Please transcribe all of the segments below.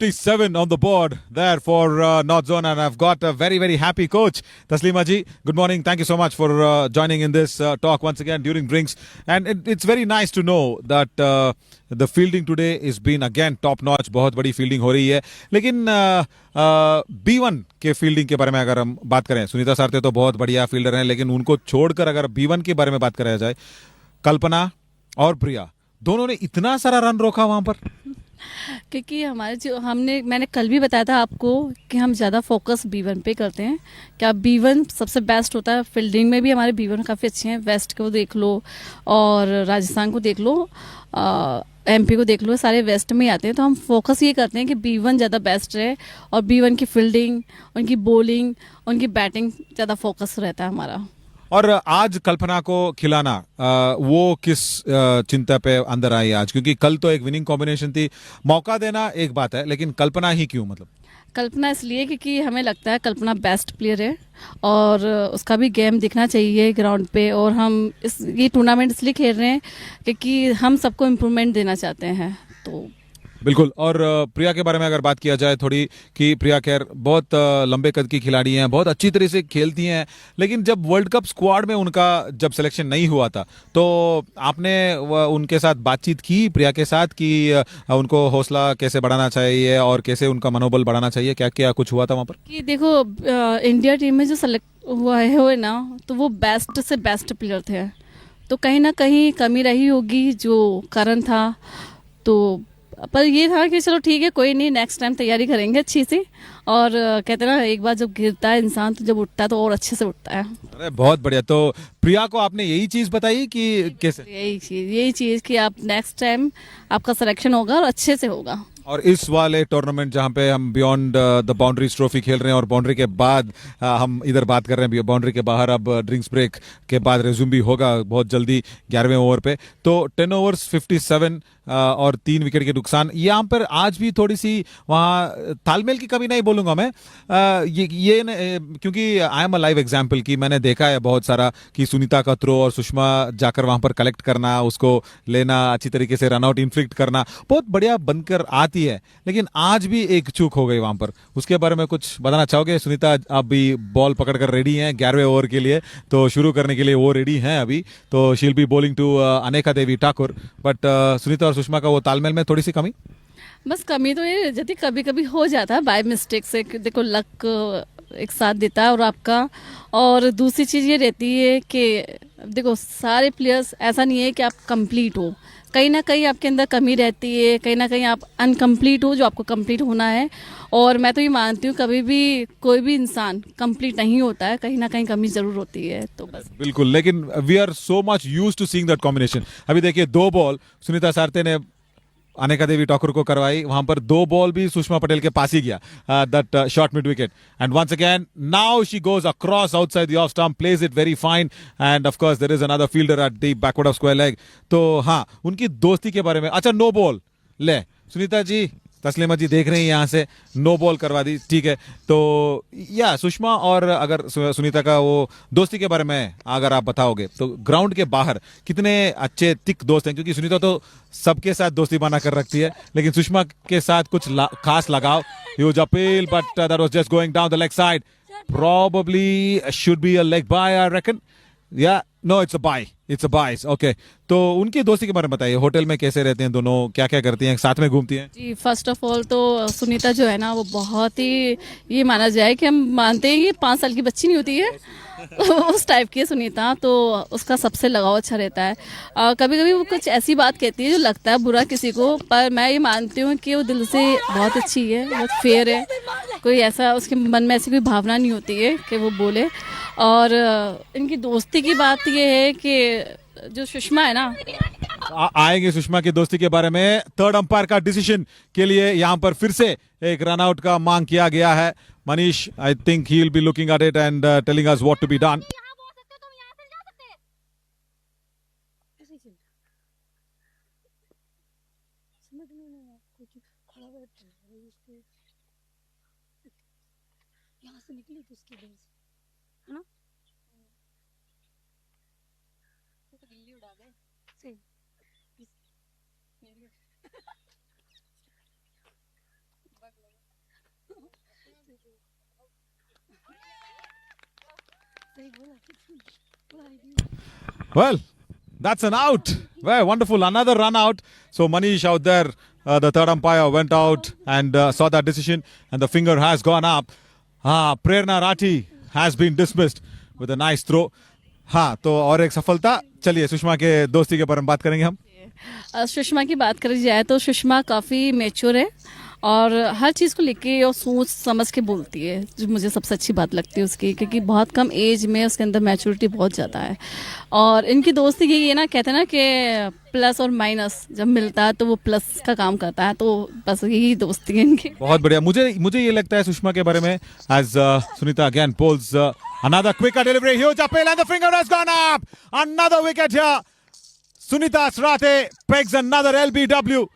57 on the board there for North Zone, and I've got a very, very happy coach, Taslima ji. Good morning. Thank you so much for joining in this talk once again during drinks. And it's very nice to know that the fielding today has been again top notch. बहुत बड़ी fielding हो रही है. लेकिन B1 के fielding के बारे में अगर हम बात करें, सुनीता सारते तो बहुत बढ़िया फील्डर हैं, लेकिन उनको छोड़कर अगर B1 के बारे में बात करा जाए, कल्पना और प्रिया दोनों ने इतना सारा रन रोका वहां पर. क्योंकि हमारे जो मैंने कल भी बताया था आपको कि हम ज़्यादा फोकस B1 पे करते हैं. क्या B1 सबसे बेस्ट होता है. फील्डिंग में भी हमारे B1 काफ़ी अच्छे हैं. वेस्ट को देख लो और राजस्थान को देख लो, MP को देख लो, सारे वेस्ट में ही आते हैं. तो हम फोकस ये करते हैं कि B1 ज़्यादा बेस्ट है और B1 की फील्डिंग, उनकी बॉलिंग, उनकी बैटिंग ज़्यादा फोकस रहता है हमारा. और आज कल्पना को खिलाना वो किस चिंता पे अंदर आई आज, क्योंकि कल तो एक विनिंग कॉम्बिनेशन थी. मौका देना एक बात है, लेकिन कल्पना ही क्यों? मतलब कल्पना इसलिए क्योंकि हमें लगता है कल्पना बेस्ट प्लेयर है और उसका भी गेम दिखना चाहिए ग्राउंड पे. और हम ये टूर्नामेंट इसलिए खेल रहे हैं क्योंकि हम सबको इम्प्रूवमेंट देना चाहते हैं. तो बिल्कुल. और प्रिया के बारे में अगर बात किया जाए थोड़ी, कि प्रिया खैर बहुत लंबे कद की खिलाड़ी हैं, बहुत अच्छी तरह से खेलती हैं, लेकिन जब वर्ल्ड कप स्क्वाड में उनका जब सिलेक्शन नहीं हुआ था तो आपने उनके साथ बातचीत की, प्रिया के साथ, कि उनको हौसला कैसे बढ़ाना चाहिए और कैसे उनका मनोबल बढ़ाना चाहिए? क्या क्या कुछ हुआ था वहाँ पर? कि देखो इंडिया टीम में जो सेलेक्ट हुए ना, तो वो बेस्ट से बेस्ट प्लेयर थे. तो कहीं ना कहीं कमी रही होगी जो कारण था. तो पर ये था कि चलो ठीक है, कोई नहीं, नेक्स्ट टाइम तैयारी करेंगे अच्छी सी. और कहते हैं ना, एक बार जब गिरता है इंसान तो जब उठता है तो और अच्छे से उठता है. अरे बहुत बढ़िया. तो प्रिया को आपने यही चीज बताई कि कैसे? यही चीज़ कि आप नेक्स्ट टाइम आपका सिलेक्शन होगा और अच्छे से होगा. और इस वाले टूर्नामेंट जहां पे हम बियॉन्ड द बाउंड्रीज ट्रॉफी खेल रहे हैं और बाउंड्री के बाद हम इधर बात कर रहे हैं बाउंड्री के बाहर, अब ड्रिंक्स ब्रेक के बाद रेज्यूम भी होगा बहुत जल्दी 11वें ओवर पे. तो 10 ओवर्स 57 और 3 विकेट के नुकसान. यहाँ पर आज भी थोड़ी सी वहाँ तालमेल की कमी नहीं बोलूंगा मैं, क्योंकि I am a live example कि मैंने देखा है बहुत सारा कि सुनीता कत्रो और सुषमा जाकर वहां पर कलेक्ट करना, उसको लेना, अच्छी तरीके से रनआउट इन्फ्लिक्ट करना बहुत बढ़िया बनकर आती है. लेकिन आज भी एक चूक हो गई वहां पर. उसके बारे में कुछ बताना चाहोगे? सुनीता आप भी बॉल पकड़कर रेडी हैं 11वें ओवर के लिए, तो शुरू करने के लिए वो रेडी हैं अभी. तो शील बी बॉलिंग टू अनेका देवी ठाकुर. बट सुनीता और सुषमा का वो तालमेल में थोड़ी सी कमी. बस कमी तो ये जैसे कभी कभी हो जाता है बाय मिस्टेक से. देखो लक एक साथ देता है और आपका. और दूसरी चीज़ ये रहती है कि देखो सारे प्लेयर्स ऐसा नहीं है कि आप कंप्लीट हो. कहीं ना कहीं आपके अंदर कमी रहती है, कहीं ना कहीं आप अनकम्प्लीट हो जो आपको कंप्लीट होना है. और मैं तो ये मानती हूँ कभी भी कोई भी इंसान कंप्लीट नहीं होता है, कहीं ना कहीं कमी जरूर होती है. तो बस बिल्कुल. लेकिन we are so much use to seeing that combination. अभी देखिए 2 बॉल सुनीता सारते ने अनेका देवी ठाकुर को करवाई, वहां पर 2 बॉल भी सुषमा पटेल के पास ही गया, that short mid wicket. And once again now she goes across outside the off stump, plays it very fine, and of course there is another fielder at the backward of square leg. तो हाँ, उनकी दोस्ती के बारे में. अच्छा, no ball ले सुनीता जी, तस्लीमा जी देख रहे हैं यहाँ से, नो बॉल करवा दी, ठीक है. तो या सुषमा और अगर सुनीता का वो दोस्ती के बारे में अगर आप बताओगे तो ग्राउंड के बाहर कितने अच्छे तिक दोस्त हैं, क्योंकि सुनीता तो सबके साथ दोस्ती बना कर रखती है, लेकिन सुषमा के साथ कुछ खास लगाव. Huge appeal but that was just going down the leg side. Probably should be a leg bye I reckon. Yeah no, it's a bye. Okay. तो उनकी दोस्ती के बारे में बताइए. होटल में कैसे रहते हैं दोनों, क्या क्या करती हैं, साथ में घूमती हैं? जी, फर्स्ट ऑफ ऑल तो सुनीता जो है ना, वो बहुत ही, ये माना जाए कि हम मानते हैं कि 5 साल की बच्ची नहीं होती है उस टाइप की है सुनीता. तो उसका सबसे लगाव अच्छा रहता है. कभी कभी वो कुछ ऐसी बात कहती है जो लगता है बुरा किसी को, पर मैं ये मानती हूँ कि वो दिल से बहुत अच्छी है, बहुत फेयर है. कोई ऐसा उसके मन में ऐसी कोई भावना नहीं होती है कि वो बोले. और इनकी दोस्ती की बात ये है कि जो सुषमा है ना, आएंगे सुषमा की दोस्ती के बारे में. थर्ड अंपायर का डिसीजन के लिए यहाँ पर फिर से एक रन आउट का मांग किया गया है. Manish, I think he will be looking at it and telling us what to be done. यहाँ से निकली तो उसकी वजह से, है ना, तो गिल्ली उड़ा दे सही. Well, that's an out. Very wonderful. Another run out. So Manish out there, the third umpire went out and saw that decision, and the finger has gone up. Prerna Rathi has been dismissed with a nice throw. हाँ तो और एक सफलता. चलिए सुषमा के दोस्ती के बारे में बात करेंगे हम. सुषमा की बात करी जाए तो सुषमा काफ़ी मैच्योर है और हर चीज़ को लेके और सोच समझ के बोलती है, जो मुझे सबसे अच्छी बात लगती है उसकी, क्योंकि बहुत कम एज में उसके अंदर मैच्योरिटी बहुत ज़्यादा है. और इनकी दोस्ती की ये ना कहते हैं ना कि प्लस और माइनस जब मिलता है तो वो प्लस का काम करता है, तो बस यही दोस्ती है इनकी. बहुत बढ़िया. मुझे ये लगता है सुषमा के बारे में, as Sunita again bowls another quicker delivery, huge appeal and the finger has gone up. Another wicket here. Sunita Sarate pegs another LBW.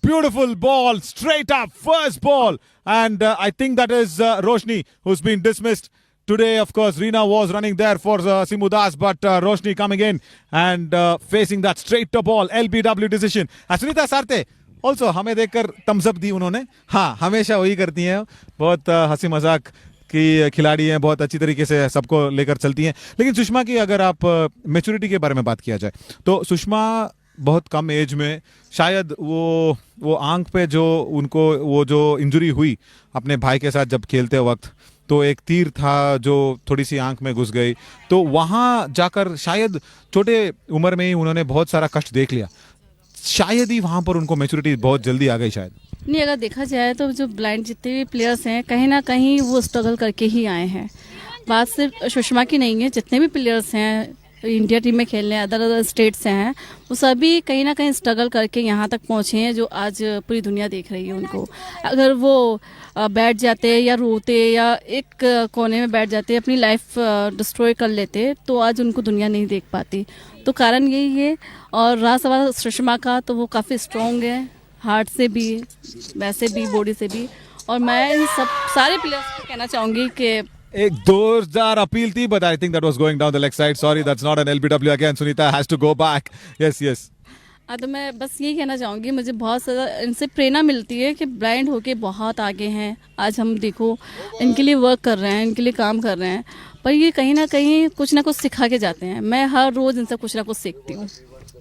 Beautiful ball, straight up, first ball. And I think that is Roshni who's been dismissed. Today, of course, Reena was running there for Simudas, but Roshni coming in and facing that straight to ball, LBW decision. Sunita Sarate also हमें देखकर thumbs up दी उन्होंने. हाँ, हमेशा वही करती हैं. बहुत हंसी मजाक की खिलाड़ी हैं, बहुत अच्छी तरीके से सबको लेकर चलती हैं. लेकिन सुषमा की अगर आप मैच्योरिटी के बारे में बात किया जाए तो सुषमा बहुत कम एज में शायद वो आंख पे जो उनको वो जो इंजरी हुई अपने भाई के साथ जब खेलते वक्त, तो एक तीर था जो थोड़ी सी आंख में घुस गई, तो वहाँ जाकर शायद छोटे उम्र में ही उन्होंने बहुत सारा कष्ट देख लिया. शायद ही वहाँ पर उनको मैच्योरिटी बहुत जल्दी आ गई शायद. नहीं, अगर देखा जाए तो जो ब्लाइंड जितने भी प्लेयर्स हैं कहीं ना कहीं वो स्ट्रगल करके ही आए हैं. बात सिर्फ सुषमा की नहीं है, जितने भी प्लेयर्स हैं इंडिया टीम में खेल रहे हैं, अदर स्टेट से हैं, वो सभी कहीं ना कहीं स्ट्रगल करके यहाँ तक पहुँचे हैं जो आज पूरी दुनिया देख रही है उनको. अगर वो बैठ जाते या रोते या एक कोने में बैठ जाते, अपनी लाइफ डिस्ट्रॉय कर लेते, तो आज उनको दुनिया नहीं देख पाती. तो कारण यही है. और रहा सवाल सुषमा का, तो वो काफ़ी स्ट्रॉन्ग है, हार्ट से भी, वैसे भी, बॉडी से भी. और मैं इन सब सारे प्लेयर्स को कहना चाहूँगी कि एक जोरदार अपील थी, but I think that was going down the leg side. Sorry, that's not an LBW again. Sunita has to go back. Yes. तो मैं बस यही कहना चाहूँगी, मुझे बहुत ज़्यादा इनसे प्रेरणा मिलती है कि ब्लाइंड होके बहुत आगे हैं. आज हम देखो इनके लिए वर्क कर रहे हैं, इनके लिए काम कर रहे हैं, पर ये कहीं ना कहीं कुछ ना कुछ सिखा के जाते हैं. मैं हर रोज़ इनसे कुछ ना कुछ सीखती हूँ.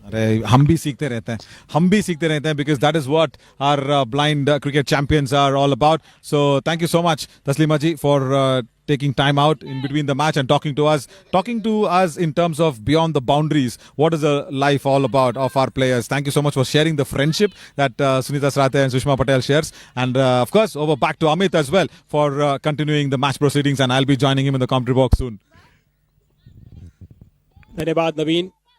अरे हम भी सीखते रहते हैं because that is what our blind cricket champions are all about. So thank you so much Taslima ji for taking time out in between the match and talking to us in terms of beyond the boundaries. What is the life all about of our players? Thank you so much for sharing the friendship that Sunita Sarate and Sushma Patel shares, and of course over back to Amit as well for continuing the match proceedings, and I'll be joining him in the commentary box soon. धन्यवाद नवीन.